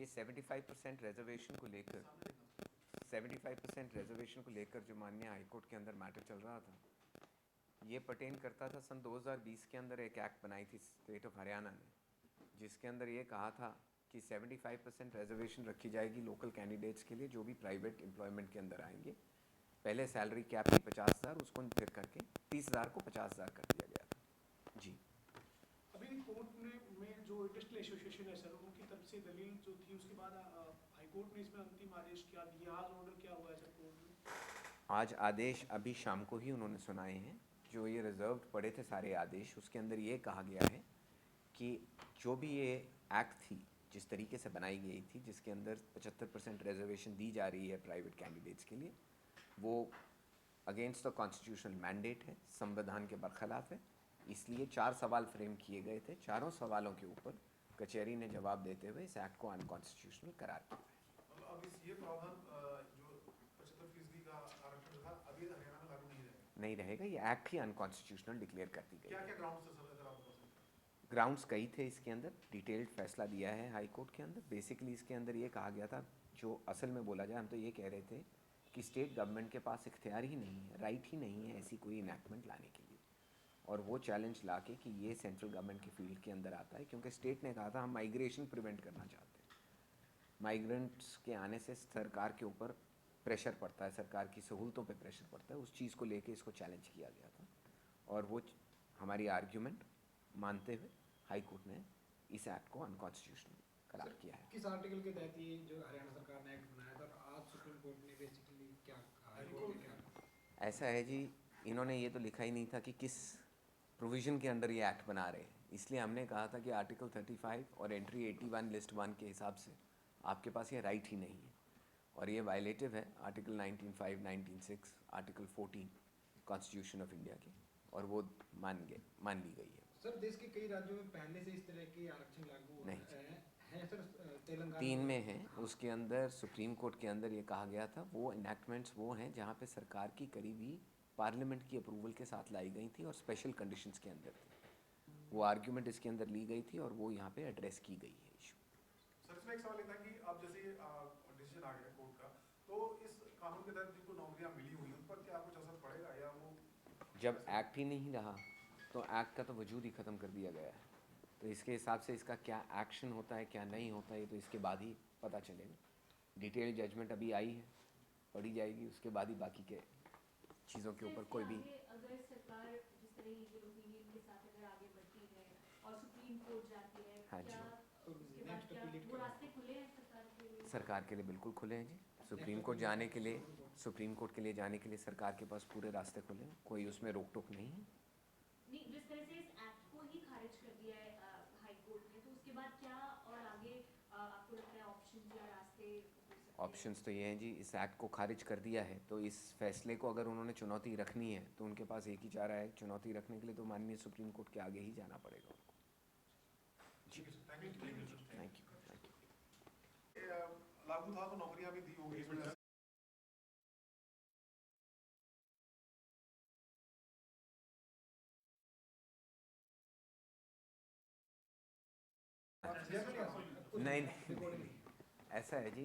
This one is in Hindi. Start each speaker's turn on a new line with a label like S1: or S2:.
S1: ये 75% रिजर्वेशन को लेकर 75% रिजर्वेशन को लेकर जो माननीय हाईकोर्ट के अंदर मैटर चल रहा था, ये पर्टेन करता था सन 2020 के अंदर एक एक्ट बनाई थी स्टेट ऑफ हरियाणा ने, जिसके अंदर ये कहा था कि 75% रिजर्वेशन रखी जाएगी लोकल कैंडिडेट्स के लिए जो भी प्राइवेट एम्प्लॉयमेंट के अंदर आएंगे। पहले सैलरी कैप थी 50,000, उसको फिर करके 30,000 को 50,000 कर दिया गया था जी।
S2: अभी कोर्ट में जो इंडस्ट्रियल एसोसिएशन है सर, उनकी तरफ से दलील जो थी, उसके बाद हाईकोर्ट ने इसमें अंतिम आदेश क्या दिया? आज ऑर्डर क्या हुआ है सर कोर्ट में?
S1: आज आदेश अभी शाम को ही उन्होंने सुनाए हैं। जो ये रिजर्व्ड पड़े थे सारे आदेश, उसके अंदर ये कहा गया है कि जो भी ये एक्ट थी जिस तरीके से बनाई गई थी, जिसके अंदर 75% रिजर्वेशन दी जा रही है प्राइवेट कैंडिडेट्स के लिए, वो अगेंस्ट द कॉन्स्टिट्यूशनल मैंडेट है, संविधान के बरखिलाफ है। इसलिए 4 सवाल फ्रेम किए गए थे। चारों सवालों के ऊपर कचहरी ने जवाब देते हुए इस एक्ट को अनकॉन्स्टिट्यूशनल करार किया है।
S3: अब ये प्रावधान जो 75% का आरक्षण था, अभी हरियाणा में लागू
S1: नहीं रहेगा। ये एक्ट ही अनकॉन्स्टिट्यूशनल डिक्लेयर कर दी गई।
S3: क्या ग्राउंड्स है सर, अगर आप बता सकते?
S1: ग्राउंड्स कई थे इसके अंदर, डिटेल्ड फैसला दिया है हाई कोर्ट के अंदर। बेसिकली इसके अंदर ये कहा गया था, जो असल में बोला जाए, हम तो ये कह रहे थे कि स्टेट गवर्नमेंट के पास इख्तियार ही नहीं है, राइट ही नहीं है ऐसी कोई इनैक्टमेंट लाने के लिए, और वो चैलेंज ला के कि ये सेंट्रल गवर्नमेंट के फील्ड के अंदर आता है, क्योंकि स्टेट ने कहा था हम माइग्रेशन प्रिवेंट करना चाहते हैं। माइग्रेंट्स के आने से सरकार के ऊपर प्रेशर पड़ता है, सरकार की सहूलतों पे प्रेशर पड़ता है, उस चीज़ को लेके इसको चैलेंज किया गया था, और वो हमारी आर्ग्यूमेंट मानते हुए हाई कोर्ट ने इस एक्ट को अनकॉन्स्टिट्यूशनल करार किया है।
S4: किस आर्टिकल के तहत ये जो हरियाणा सरकार ने एक्ट बनाया था, और आज सुप्रीम कोर्ट ने बेसिकली क्या कहा?
S1: ऐसा है जी, इन्होंने ये तो लिखा ही नहीं था कि किस प्रोविज़न के अंडर ये एक्ट बना रहे हैं, इसलिए हमने कहा था कि आर्टिकल 35 और एंट्री 81 लिस्ट 1 के हिसाब से आपके पास ये राइट ही नहीं है, और ये वायलेटिव है article 19(5), 19(6), article 14 constitution of India के, और वो मान ली गई है।
S4: सर, देश के कई राज्यों में पहले से इस तरह के आरक्षण लागू
S1: नहीं
S4: है सर, तेलंगाना
S1: 3 में है, उसके अंदर सुप्रीम कोर्ट के अंदर ये कहा गया था, वो इनैक्टमेंट्स वो हैं जहाँ पे सरकार की करीबी पार्लियामेंट की अप्रूवल के साथ लाई गई थी और स्पेशल कंडीशंस के अंदर थी। वो आर्ग्यूमेंट इसके अंदर ली गई थी और वो यहाँ पे एड्रेस की गई है इशू।
S3: सर, इसमें एक सवाल ये था कि अब जैसे डिसीजन आ गया कोर्ट का, तो इस कानून के तहत जिनको नौकरियां मिली हुई उन पर क्या कुछ असर पड़ेगा, या वो
S1: जब एक्ट ही नहीं रहा तो एक्ट का तो वजूद ही ख़त्म कर दिया गया है, तो इसके हिसाब से इसका क्या एक्शन होता है क्या नहीं होता है तो इसके बाद ही पता चलेगा। डिटेल जजमेंट अभी आई है, पढ़ी जाएगी, उसके बाद ही बाकी के चीज़ों के ऊपर कोई भी।
S5: अगर सरकार जिस तरह ये ओपिनियन के साथ अगर आगे बढ़ती है और सुप्रीम कोर्ट जाती है,
S1: हाँ
S5: क्या
S4: तो
S5: उसके बाद क्या वो रास्ते खुले हैं सरकार के लिए?
S1: सरकार के लिए बिल्कुल खुले हैं जी। सुप्रीम कोर्ट जाने के लिए, सुप्रीम कोर्ट के लिए जाने के लिए सरकार के पास पूरे रास्ते खुले हैं, कोई उसमें रोक टोक नहीं है।
S5: नहीं, जिस तरह से इस एक्ट को ही खारिज कर दिया है हाई कोर्ट ने, तो उसके बाद क्या और आगे आपको लगता है ऑप्शन या रास्ते हो सकते हैं?
S1: ऑप्शंस तो ये हैं जी, इस एक्ट को खारिज कर दिया है तो इस फैसले को अगर उन्होंने चुनौती रखनी है तो उनके पास एक ही चारा है, चुनौती रखने के लिए तो माननीय सुप्रीम कोर्ट के आगे ही जाना पड़ेगा उनको।
S3: जी, थैंक यू। लागू था तो नौकरियां भी दी होगी इसमें।
S1: नहीं, ऐसा है जी।